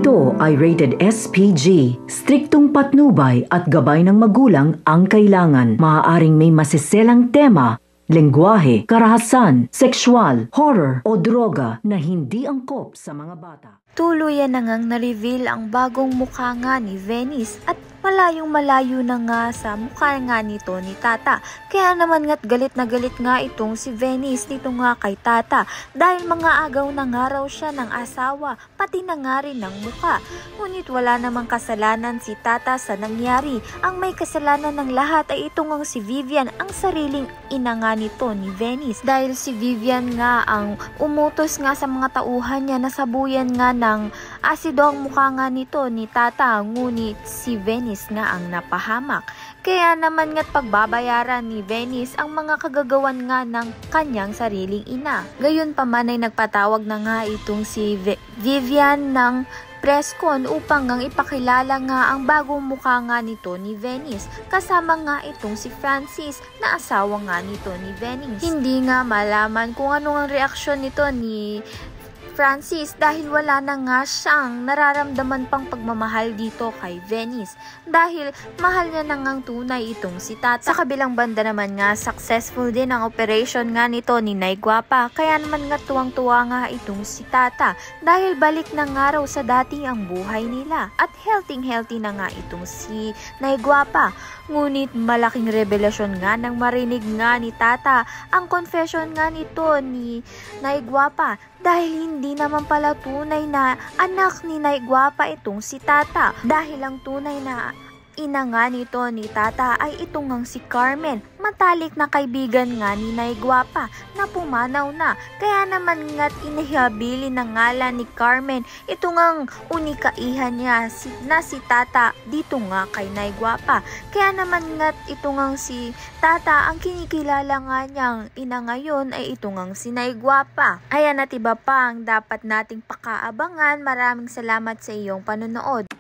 Ito ay rated SPG. Striktong patnubay at gabay ng magulang ang kailangan. Maaaring may masiselang tema, lengguwahe, karahasan, sexual, horror o droga na hindi angkop sa mga bata. Tuluyan na ngang na-reveal ang bagong mukha nga ni Venice at malayong-malayo na nga sa mukha nga nito ni Tata. Kaya naman nga't galit na galit nga itong si Venice nito nga kay Tata dahil mga agaw na nga raw siya ng asawa pati na nga rin ng mukha. Ngunit wala namang kasalanan si Tata sa nangyari. Ang may kasalanan ng lahat ay ito ngang si Vivian, ang sariling ina nga nito ni Venice. Dahil si Vivian nga ang umutos nga sa mga tauhan niya na sabuyan nga ng asido ang mukha nga nito ni Tata, ngunit si Venice nga ang napahamak. Kaya naman nga't pagbabayaran ni Venice ang mga kagagawan nga ng kanyang sariling ina. Gayon pa man ay nagpatawag na nga itong si Vivian ng press con upang ngang ipakilala nga ang bagong mukha nga nito ni Venice. Kasama nga itong si Francis na asawa nga nito ni Venice. Hindi nga malaman kung ano ang reaksyon nito ni Francis dahil wala na nga siyang nararamdaman pang pagmamahal dito kay Venice dahil mahal niya na ngang tunay itong si Tata. Sa kabilang banda naman nga, successful din ang operation nga nito ni Nay Guapa, kaya naman nga tuwang-tuwa nga itong si Tata dahil balik na nga raw sa dati ang buhay nila at healthy na nga itong si Nay Guapa. Ngunit malaking revelasyon nga nang marinig nga ni Tata ang confession nga nito ni Nay Guapa dahil hindi naman pala tunay na anak ni Nay Guapa itong si Tata dahil ang tunay na ina nga nito ni Tata ay itong ngang si Carmen, matalik na kaibigan nga ni Nay Guapa na pumanaw na. Kaya naman nga't inihabili na ngalan ni Carmen ito ngang unikaihan niya na si Tata dito nga kay Nay Guapa. Kaya naman nga't ito ngang si Tata ang kinikilala nga niyang ina ngayon ay ito ngang si Nay Guapa. Ayan at iba pa ang dapat nating pakaabangan. Maraming salamat sa iyong panonood.